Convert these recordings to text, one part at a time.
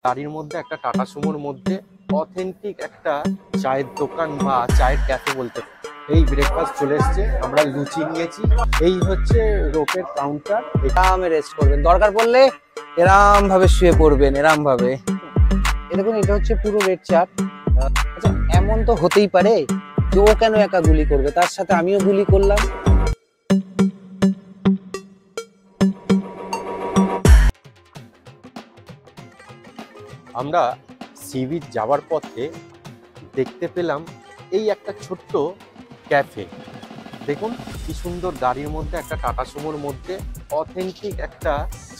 গাড়ির মধ্যে একটা টাটা সুমোর মধ্যে অথেন্টিক একটা চায়ের দোকান বা চায়ের ক্যাফে বলতে এই ব্রেকফাস্ট চলে এসছে। আমরা লুচি নিয়েছি। এই হচ্ছে রোপের কাউন্টার। আরামে রেস্ট করবেন, দরকার পড়লে এরাম ভাবে শুয়ে পড়বেন, এরাম ভাবে। দেখুন, এটা হচ্ছে পুরো রেড চাট। আচ্ছা, এমন তো হতেই পারে যে ও কেন একা গুলি করবে, তার সাথে আমিও গুলি করলাম। আমরা সি বিচ যাওয়ার পথে দেখতে পেলাম এই একটা ছোট্ট ক্যাফে। দেখুন কি সুন্দর, গাড়ির মধ্যে একটা টাটা সুমোর মধ্যে অথেন্টিক একটা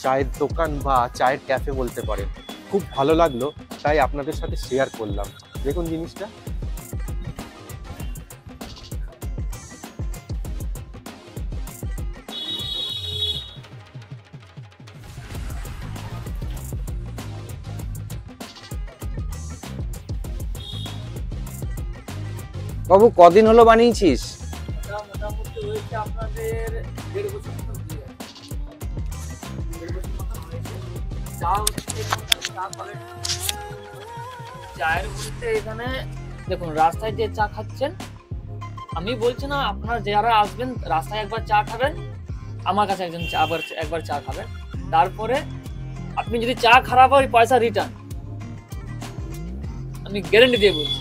চায়ের দোকান বা চায়ের ক্যাফে বলতে পারেন। খুব ভালো লাগলো, তাই আপনাদের সাথে শেয়ার করলাম। দেখুন জিনিসটা। বাবু, কদিন হলো বানিয়েছিস? মোটামুটি হয়েছে আপনাদের 1.5 বছর মতো দিয়ে চা হচ্ছে চা কোয়ালিটি। চায়ের বলতে এখানে দেখুন, রাস্তায় যে চা খাচ্ছেন, আমি বলছি না, আপনারা যারা আসবেন রাস্তায় একবার চা খাবেন, আমার কাছে একবার চা খাবেন, তারপরে আপনি যদি চা খারাপ হয় পয়সা রিটার্ন, আমি গ্যারেন্টি দিয়ে বলছি।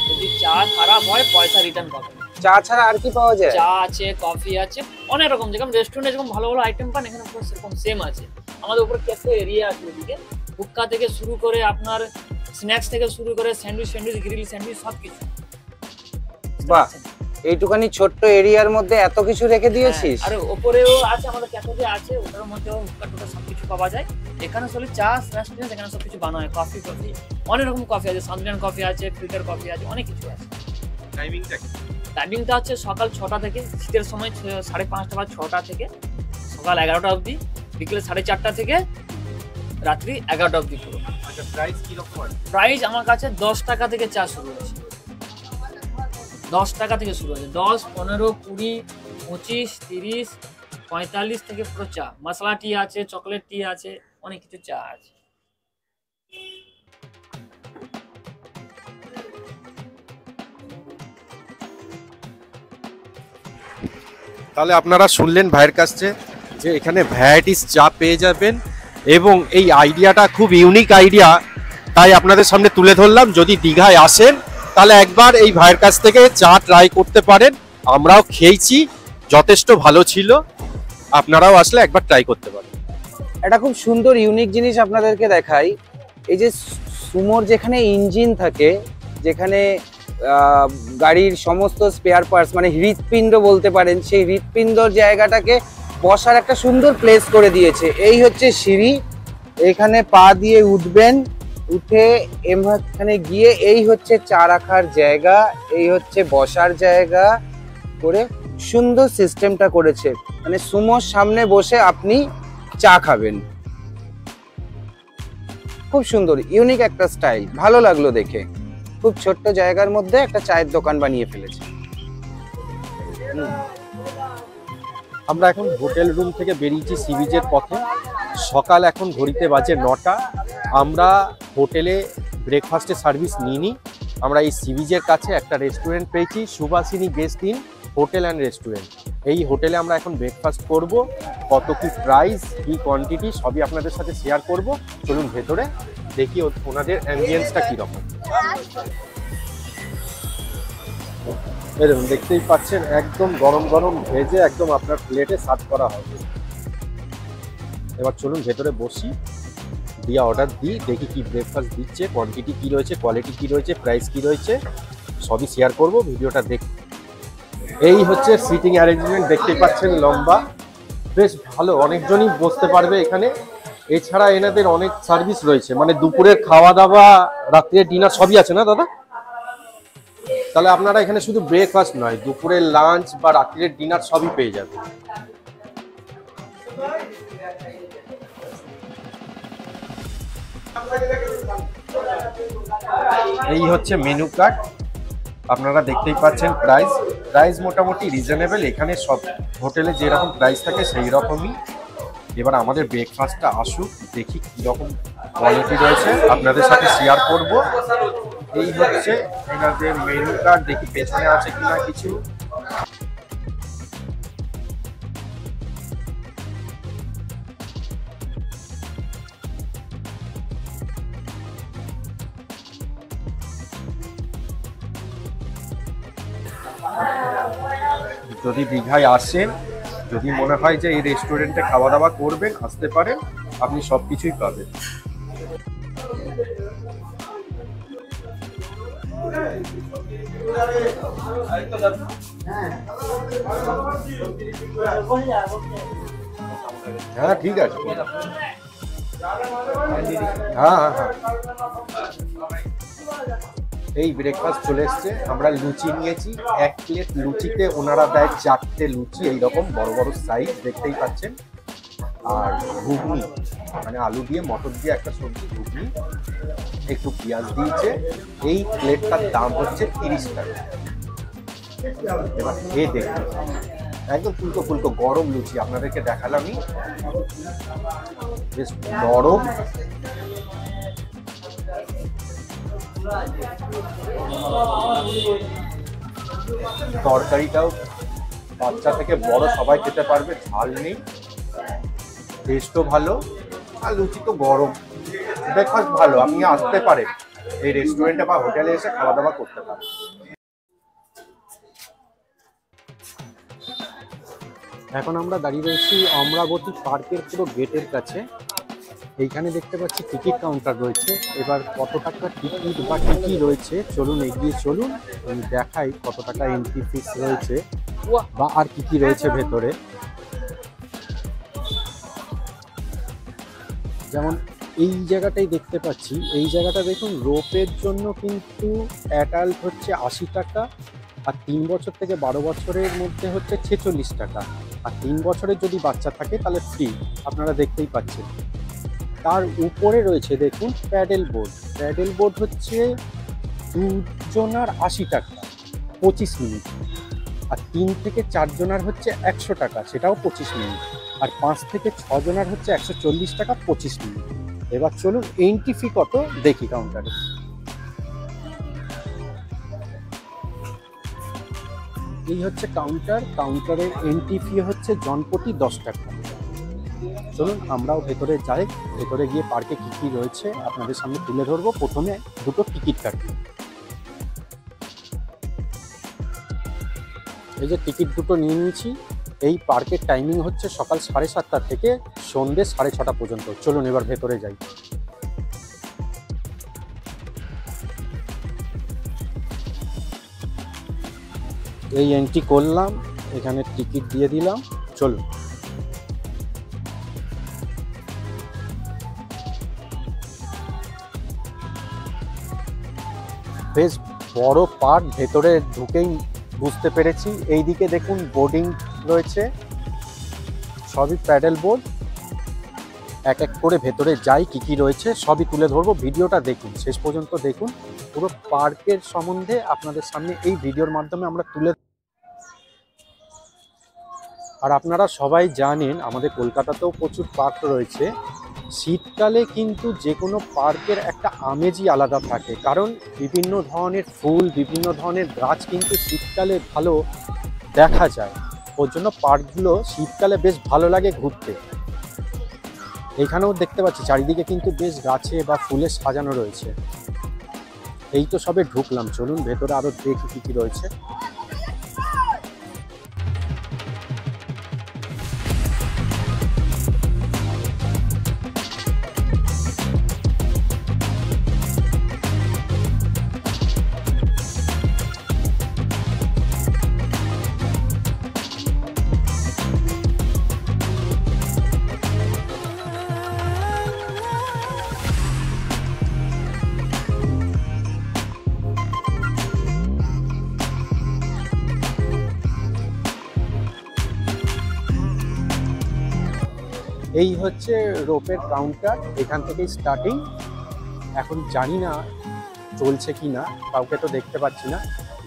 যদি চা খারাপ হয় পয়সা রিটার্ন পাবেন। চা ছাড়া আর কি পাওয়া যায়? চা আছে, কফি আছে, অনেক রকম। যেরকম রেস্টুরেন্টে যেরকম ভালো ভালো আইটেম পান, এখানে সেরকম সেম আছে। আমাদের উপরে ক্যাফে এরিয়া আছে, ওদিকে হুক্কা থেকে শুরু করে আপনার স্ন্যাক্স থেকে শুরু করে স্যান্ডউইচ গ্রিল স্যান্ডউইচ সবকিছু। বাহ, এইটুকানি ছোট্ট এরিয়ার মধ্যে এত কিছু রেখে দিয়েছিস। আর উপরেও আছে, আমাদের ক্যাফেতে আছে, ওটার মধ্যেও হুক্কা টুকা সবকিছু পাওয়া যায়। এখানে আসলে চা রেস্টুরেন্ট, এখানে সবকিছু বানানো হয়। কফি অনেক রকম কফি আছে, সানগ্রান কফি আছে, ফিল্টার কফি আছে, অনেক কিছু আছে। টাইমিংটা হচ্ছে সকাল 6টা থেকে, শীতের সময় 5:30 বা 6টা থেকে সকাল 11টা অবধি, বিকেল 4:30 থেকে রাত্রি 11টা অবধি পুরো। আচ্ছা, প্রাইস কি রকম? প্রাইস আমার কাছে 10 টাকা থেকে চা শুরু হয়েছে। 10 টাকা থেকে শুরু হয়েছে। 10, 15, 20, 25, 30, 45 থেকে পুরো চা। মশলা টি আছে, চকলেট টি আছে, অনেক কিছু চা আছে। তাহলে আপনারা শুনলেন ভাইয়ের কাছে যে এখানে ভ্যারাইটিস চা পেয়ে যাবেন, এবং এই আইডিয়াটা খুব ইউনিক আইডিয়া, তাই আপনাদের সামনে তুলে ধরলাম। যদি দীঘায় আসেন তাহলে একবার এই ভাইয়ের কাছ থেকে চা ট্রাই করতে পারেন। আমরাও খেয়েছি, যথেষ্ট ভালো ছিল। আপনারাও আসলে একবার ট্রাই করতে পারেন। এটা খুব সুন্দর ইউনিক জিনিস আপনাদেরকে দেখাই। এই যে সুমোর যেখানে ইঞ্জিন থাকে, যেখানে গাড়ির সমস্ত স্পেয়ার পার্টস, মানে হৃৎপিণ্ড বলতে পারেন, সেই হৃৎপিণ্ডর জায়গাটাকে বসার একটা সুন্দর প্লেস করে দিয়েছে। এই হচ্ছে সিঁড়ি, এখানে পা দিয়ে উঠবেন, উঠে এখানে গিয়ে এই হচ্ছে চা রাখার জায়গা, এই হচ্ছে বসার জায়গা করে সুন্দর সিস্টেমটা করেছে। মানে সুমোর সামনে বসে আপনি চা খাবেন। খুব সুন্দর ইউনিক একটা স্টাইল, ভালো লাগলো দেখে। খুব ছোট্ট জায়গার মধ্যে একটা চায়ের দোকান বানিয়ে ফেলেছে। আমরা এখন হোটেল রুম থেকে বেরিয়েছি সি বিচের পথে। সকাল এখন ঘড়িতে বাজে 9টা। আমরা হোটেলে ব্রেকফাস্টের সার্ভিস নিইনি। আমরা এই সি বিচের কাছে একটা রেস্টুরেন্ট পেয়েছি, Subhashini guest in hotel and restaurant. এই হোটেলে আমরা এখন ব্রেকফাস্ট করব। কত কি প্রাইস, কি কোয়ান্টিটি, সবই আপনাদের সাথে শেয়ার করব। চলুন ভেতরে দেখি ওনাদের অ্যাম্বিয়েন্সটা কীরকম। এই দেখুন, দেখতেই পাচ্ছেন একদম গরম গরম ভেজে একদম আপনার প্লেটে সার্ভ করা হবে। এবার চলুন ভেতরে বসি, দিয়ে অর্ডার দিই, দেখি কি ব্রেকফাস্ট দিচ্ছে, কোয়ান্টিটি কি রয়েছে, কোয়ালিটি কি রয়েছে, প্রাইস কি রয়েছে, সবই শেয়ার করব। ভিডিওটা দেখ। এই হচ্ছে সিটিং অ্যারেঞ্জমেন্ট, দেখতেই পাচ্ছেন লম্বা, বেশ ভালো, অনেকজনই বসতে পারবে এখানে। এছাড়া এনাদের অনেক সার্ভিস রয়েছে, মানে দুপুরের খাওয়া দাওয়া, রাত্রের ডিনার সবই আছে না দাদা? তাহলে আপনারা এখানে শুধু ব্রেকফাস্ট নয়, দুপুরের লাঞ্চ বা রাত্রের ডিনার সবই পেয়ে যাবেন। এই হচ্ছে মেনু কার্ড, আপনারা দেখতেই পাচ্ছেন। প্রাইস মোটামুটি রিজনেবল। এখানে সব হোটেলে যেরকম প্রাইস থাকে সেই রকমই। এবার আমাদের ব্রেকফাস্টটা আসুক, দেখি কীরকম কোয়ালিটি রয়েছে আপনাদের সাথে শেয়ার করব। এই হচ্ছে এনাদের মেনু কার্ড, দেখি পেছনে আছে কিনা কিছু। যদি দীঘায় আসেন, যদি মনে হয় যে এই রেস্টুরেন্টে খাওয়া দাওয়া করবেন, আসতে পারেন, আপনি সব কিছুই পাবেন। হ্যাঁ ঠিক আছে, হ্যাঁ হ্যাঁ হ্যাঁ। এই ব্রেকফাস্ট চলে এসছে, আমরা লুচি নিয়েছি। 1 প্লেট লুচিতে ওনারা দেয় 4টে লুচি, এইরকম বড় বড় সাইজ দেখতেই পাচ্ছেন। আর ঘুগনি, মানে আলু দিয়ে মটর দিয়ে একটা সবজি ঘুগনি, একটু পেঁয়াজ দিয়েছে। এই প্লেটটার দাম হচ্ছে 30 টাকা। এবার খেয়ে দেখুন, একদম ফুলকো ফুলকো গরম লুচি আপনাদেরকে দেখালামই, বেশ নরম। তরকারিটাও বাচ্চা থেকে বড় সবাই খেতে পারবে, ঝাল নেই, টেস্টও ভালো, আর লুচি তো গরম। ব্রেকফাস্ট ভালো, আপনি আসতে পারেন এই রেস্টুরেন্টে বা হোটেলে এসে খাওয়া দাওয়া করতে পারেন। এখন আমরা দাঁড়িয়ে রয়েছি অমরাবতী পার্কের পুরো গেটের কাছে। এইখানে দেখতে পাচ্ছি টিকিট কাউন্টার রয়েছে। এবার কত টাকা টিকিট বা কি রয়েছে, চলুন এগিয়ে চলুন, আমি দেখাই কত টাকা এন্ট্রি ফিস রয়েছে বা আর কি রয়েছে ভেতরে। যেমন এই জায়গাটাই দেখতে পাচ্ছি, এই জায়গাটা দেখুন, রোপের জন্য কিন্তু অ্যাডাল্ট হচ্ছে 80 টাকা, আর 3 বছর থেকে 12 বছরের মধ্যে হচ্ছে 46 টাকা, আর 3 বছরের যদি বাচ্চা থাকে তাহলে ফ্রি, আপনারা দেখতেই পাচ্ছেন। তার উপরে রয়েছে দেখুন প্যাডেল বোর্ড। প্যাডেল বোর্ড হচ্ছে 2 জনার 80 টাকা 25 মিনিট, আর 3 থেকে 4 জনার হচ্ছে 100 টাকা, সেটাও 25 মিনিট, আর 5 থেকে 6 জনার হচ্ছে 140 টাকা 25 মিনিট। এবার চলুন এন্ট্রি ফি কত দেখি কাউন্টারে। এই হচ্ছে কাউন্টার, কাউন্টারের এন্ট্রি ফি হচ্ছে জনপ্রতি 10 টাকা। চলুন আমরাও ভেতরে যাই, ভেতরে গিয়ে পার্কে কি রয়েছে আপনাদের সামনে তুলে ধরবো। প্রথমে দুটো টিকিট কাটি। এই যে টিকিট দুটো নিয়ে নিয়েছি। এই পার্কের টাইমিং হচ্ছে সকাল 7:30 থেকে সন্ধ্যে 6:30 পর্যন্ত। চলুন এবার ভেতরে যাই। এই এন্ট্রি করলাম, এখানে টিকিট দিয়ে দিলাম, চলুন। বেশ বড় পার্ক, ভেতরে ঢুকেই বুঝতে পেরেছি। এইদিকে দেখুন বোর্ডিং রয়েছে, সবই প্যাডেল বোর্ড। এক এক করে ভেতরে যাই, কি রয়েছে সবই তুলে ধরবো। ভিডিওটা দেখুন, শেষ পর্যন্ত দেখুন। পুরো পার্কের সম্বন্ধে আপনাদের সামনে এই ভিডিওর মাধ্যমে আমরা তুলে। আর আপনারা সবাই জানেন আমাদের কলকাতাতেও প্রচুর পার্ক রয়েছে। শীতকালে কিন্তু যে কোনো পার্কের একটা আমেজই আলাদা থাকে, কারণ বিভিন্ন ধরনের ফুল, বিভিন্ন ধরনের গাছ কিন্তু শীতকালে ভালো দেখা যায়। ওর জন্য পার্কগুলো শীতকালে বেশ ভালো লাগে ঘুরতে। এইখানেও দেখতে পাচ্ছি চারিদিকে কিন্তু বেশ গাছে বা ফুলে সাজানো রয়েছে। এই তো সবে ঢুকলাম, চলুন ভেতরে আরো দেখি কি রয়েছে। এই হচ্ছে রোপের কাউন্টার, এখান থেকেই স্টার্টিং। এখন জানি না চলছে কি না, কাউকে তো দেখতে পাচ্ছি না।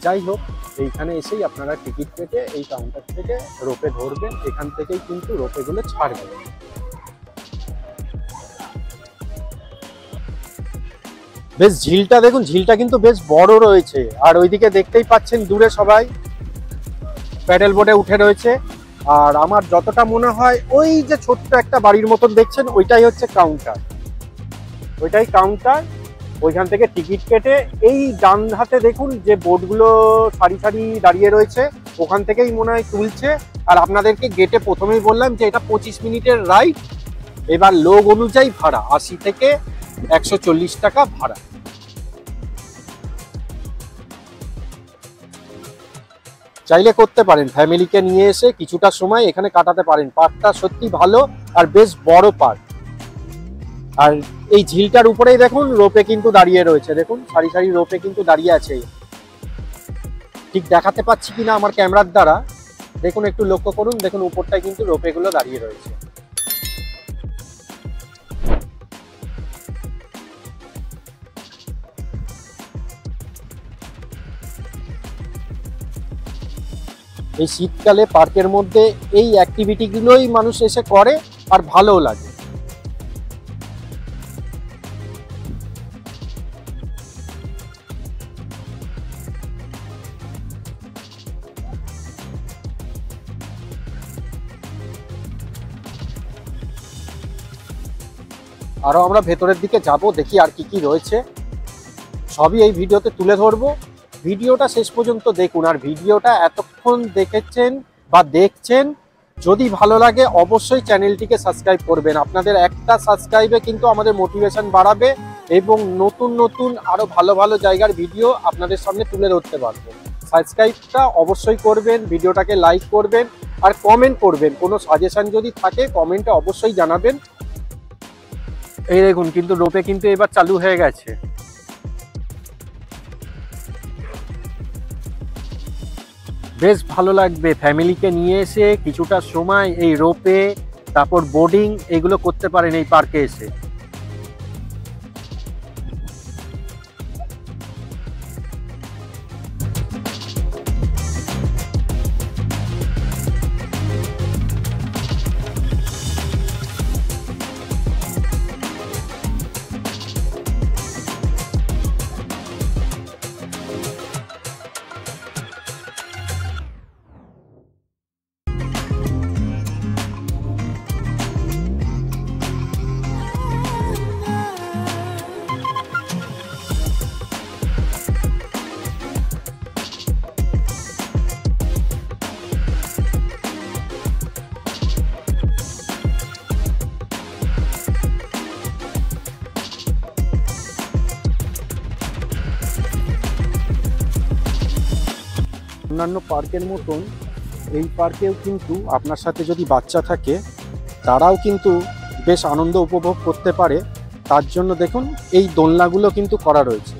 যাই হোক, এইখানে এসেই আপনারা টিকিট কেটে এই কাউন্টার থেকে রোপে ধরবেন, এখান থেকেই কিন্তু রোপেগুলো ছাড়বে। বেশ ঝিলটা দেখুন, ঝিলটা কিন্তু বেশ বড় রয়েছে। আর ওইদিকে দেখতেই পাচ্ছেন দূরে সবাই প্যাডেল বোটে উঠে রয়েছে। আর আমার যতটা মনে হয় ওই যে ছোট্ট একটা বাড়ির মতন দেখছেন ওইটাই হচ্ছে কাউন্টার, ওইটাই কাউন্টার। ওইখান থেকে টিকিট কেটে এই ডান হাতে দেখুন যে বোটগুলো সারি সারি দাঁড়িয়ে রয়েছে, ওখান থেকেই মনে হয় তুলছে। আর আপনাদেরকে গেটে প্রথমেই বললাম যে এটা 25 মিনিটের রাইড। এবার লোক অনুযায়ী ভাড়া 80 থেকে 140 টাকা ভাড়া। চাইলে করতে পারেন, ফ্যামিলিকে নিয়ে এসে কিছুটা সময় এখানে কাটাতে পারেন। পার্কটা সত্যি ভালো আর বেশ বড় পার্ক। আর এই ঝিলটার উপরেই দেখুন রোপে কিন্তু দাঁড়িয়ে রয়েছে, দেখুন সারি সারি রোপে কিন্তু দাঁড়িয়ে আছে। ঠিক দেখাতে পাচ্ছি কিনা আমার ক্যামেরার দ্বারা, দেখুন একটু লক্ষ্য করুন, দেখুন উপরটায় কিন্তু রোপে গুলো দাঁড়িয়ে রয়েছে। এই শীতকালে পার্কের মধ্যে এই অ্যাক্টিভিটিগুলোই মানুষ এসে করে আর ভালোও লাগে। আরো আমরা ভেতরের দিকে যাব, দেখি আর কি কি রয়েছে। সবই এই ভিডিওতে তুলে ধরবো। ভিডিওটা শেষ পর্যন্ত দেখুন। আর ভিডিওটা এতক্ষণ দেখেছেন বা দেখছেন, যদি ভালো লাগে অবশ্যই চ্যানেলটিকে সাবস্ক্রাইব করবেন। আপনাদের একটা সাবস্ক্রাইবে কিন্তু আমাদের মোটিভেশন বাড়াবে এবং নতুন নতুন আরো ভালো ভালো জায়গার ভিডিও আপনাদের সামনে তুলে ধরতে পারবো। সাবস্ক্রাইবটা অবশ্যই করবেন, ভিডিওটাকে লাইক করবেন আর কমেন্ট করবেন। কোনো সাজেশন যদি থাকে কমেন্টে অবশ্যই জানাবেন। এই দেখুন কিন্তু রোপে কিন্তু এবার চালু হয়ে গেছে। বেশ ভালো লাগবে ফ্যামিলিকে নিয়ে এসে কিছুটা সময় এই রোপে, তারপর বোর্ডিং এগুলো করতে পারেন এই পার্কে এসে। অন্যান্য পার্কের মতন এই পার্কেও কিন্তু আপনার সাথে যদি বাচ্চা থাকে তারাও কিন্তু বেশ আনন্দ উপভোগ করতে পারে। তার জন্য দেখুন এই দোলনাগুলো কিন্তু করা রয়েছে।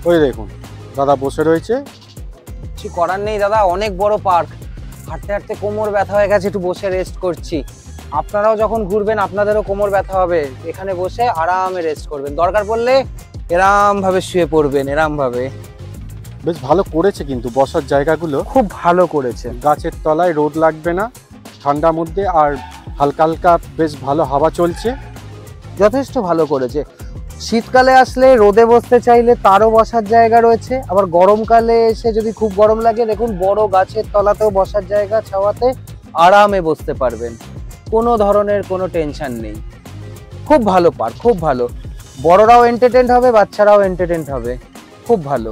ওই দেখুন দাদা বসে রয়েছে। কিছু করার নেই দাদা, অনেক বড় পার্ক, হাঁটতে হাঁটতে কোমর ব্যথা হয়ে গেছে, একটু বসে রেস্ট করছি। আপনারাও যখন ঘুরবেন আপনাদেরও কোমর ব্যথা হবে, এখানে বসে আরামে রেস্ট করবেন, দরকার পড়লে এরাম ভাবে শুয়ে পড়বেন, এরাম ভাবে। বেশ ভালো করেছে কিন্তু বসার জায়গাগুলো খুব ভালো করেছে, গাছের তলায় রোদ লাগবে না ঠান্ডার মধ্যে, আর হালকা হালকা বেশ ভালো হাওয়া চলছে, যথেষ্ট ভালো করেছে। শীতকালে আসলে রোদে বসতে চাইলে তারও বসার জায়গা রয়েছে, আবার গরমকালে এসে যদি খুব গরম লাগে দেখুন বড় গাছের তলাতেও বসার জায়গা, ছাওয়াতে আরামে বসতে পারবেন, কোনো ধরনের কোনো টেনশন নেই। খুব ভালো পার্ক, খুব ভালো, বড়রাও এন্টারটেইনড হবে, বাচ্চারাও এন্টারটেইনড হবে, খুব ভালো।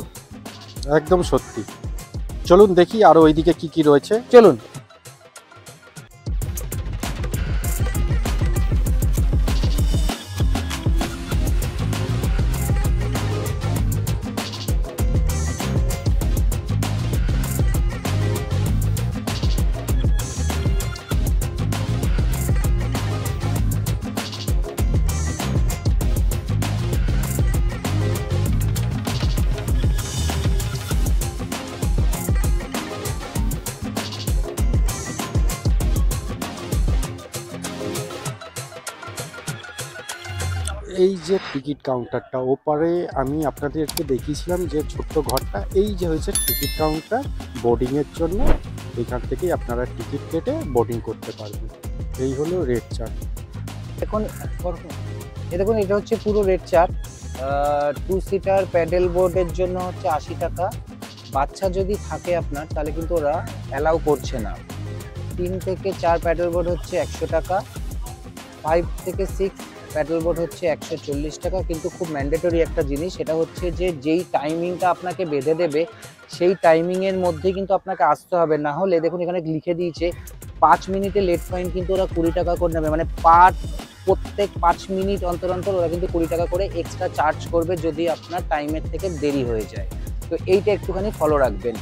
একদম সত্যি। চলুন দেখি আরো ওইদিকে কি কি রয়েছে। চলুন। এই যে টিকিট কাউন্টারটা, ওপারে আমি আপনাদেরকে দেখিয়েছিলাম যে ছোট্ট ঘরটা, এই যে হয়েছে টিকিট কাউন্টার বোর্ডিংয়ের জন্য। এখান থেকেই আপনারা টিকিট কেটে বোর্ডিং করতে পারবেন। এই হলো রেড চার্ট। দেখুন দেখুন এটা হচ্ছে পুরো রেড চার্ট। 2 সিটার প্যাডেল বোর্ডের জন্য হচ্ছে 80 টাকা। বাচ্চা যদি থাকে আপনার তাহলে কিন্তু ওরা অ্যালাউ করছে না। 3 থেকে 4 প্যাডেল বোর্ড হচ্ছে 100 টাকা, 5 থেকে 6 প্যাডেল বোর্ড হচ্ছে 140 টাকা। কিন্তু খুব ম্যান্ডেটরি একটা জিনিস, এটা হচ্ছে যে যেই টাইমিংটা আপনাকে বেঁধে দেবে সেই টাইমিংয়ের মধ্যে কিন্তু আপনাকে আসতে হবে, না হলে দেখুন এখানে লিখে দিয়েছে 5 মিনিটে লেট ফাইন কিন্তু ওরা 20 টাকা করে নেবে, মানে প্রত্যেক 5 মিনিট অন্তর অন্তর ওরা কিন্তু 20 টাকা করে এক্সট্রা চার্জ করবে যদি আপনার টাইমের থেকে দেরি হয়ে যায়। তো এইটা একটুখানি ফলো রাখবেন,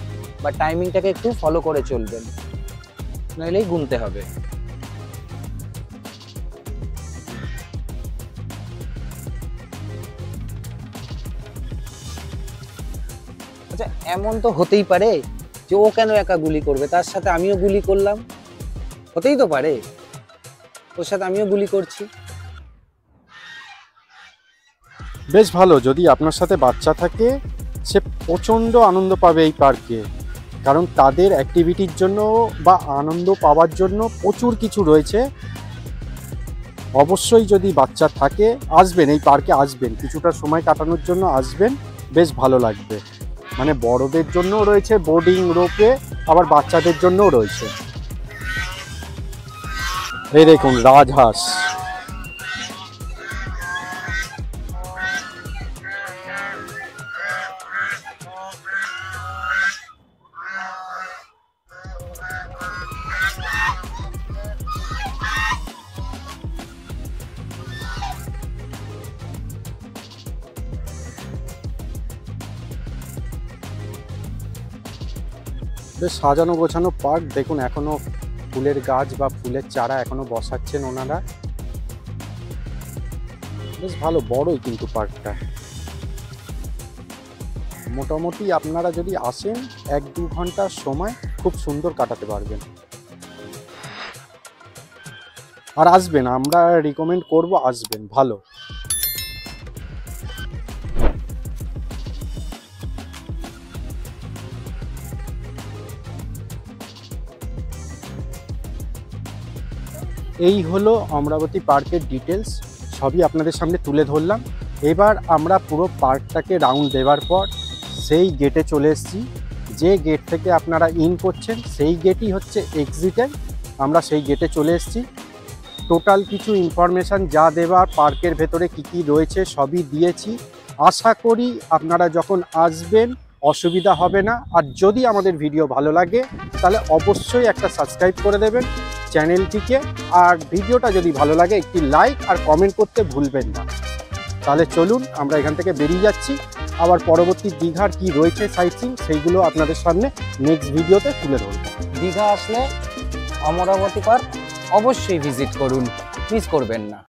বা টাইমিংটাকে একটু ফলো করে চলবেন, নইলেই গুনতে হবে। আচ্ছা, এমন তো হতেই পারে যে ও কেন একা গুলি করবে, তার সাথে আমিও গুলি করলাম, হতেই তো পারে ওর সাথে আমিও গুলি করছি। বেশ ভালো, যদি আপনার সাথে বাচ্চা থাকে সে প্রচণ্ড আনন্দ পাবে এই পার্কে, কারণ তাদের অ্যাক্টিভিটির জন্য বা আনন্দ পাওয়ার জন্য প্রচুর কিছু রয়েছে। অবশ্যই যদি বাচ্চা থাকে আসবেন, এই পার্কে আসবেন, কিছুটা সময় কাটানোর জন্য আসবেন, বেশ ভালো লাগবে। মানে বড়দের জন্যও রয়েছে বোর্ডিং রোপে, আবার বাচ্চাদের জন্যও রয়েছে। এই দেখুন রাজহাঁস, বেশ সাজানো গোছানো পার্ক। দেখুন এখনো ফুলের গাছ বা ফুলের চারা এখনো বসাচ্ছেন ওনারা, বেশ ভালো বড়ই কিন্তু পার্কটা। মোটামুটি আপনারা যদি আসেন 1-2 ঘন্টার সময় খুব সুন্দর কাটাতে পারবেন। আর আসবেন, আমরা রিকমেন্ড করব আসবেন, ভালো। এই হলো অমরাবতী পার্কের ডিটেলস, সবই আপনাদের সামনে তুলে ধরলাম। এবার আমরা পুরো পার্কটাকে রাউন্ড দেওয়ার পর সেই গেটে চলে এসেছি। যে গেট থেকে আপনারা ইন করছেন সেই গেটই হচ্ছে এক্সিটের, আমরা সেই গেটে চলে এসেছি। টোটাল কিছু ইনফরমেশান যা দেওয়ার পার্কের ভেতরে কি কি রয়েছে সবই দিয়েছি। আশা করি আপনারা যখন আসবেন অসুবিধা হবে না। আর যদি আমাদের ভিডিও ভালো লাগে তাহলে অবশ্যই একটা সাবস্ক্রাইব করে দেবেন চ্যানেলটিকে, আর ভিডিওটা যদি ভালো লাগে একটি লাইক আর কমেন্ট করতে ভুলবেন না। তাহলে চলুন আমরা এখান থেকে বেরিয়ে যাচ্ছি, আবার পরবর্তী দীঘার কি রয়েছে সাইটসিং সেইগুলো আপনাদের সামনে নেক্সট ভিডিওতে তুলে ধরব। দীঘা আসলে অমরাবতী পার্ক অবশ্যই ভিজিট করুন, মিস করবেন না।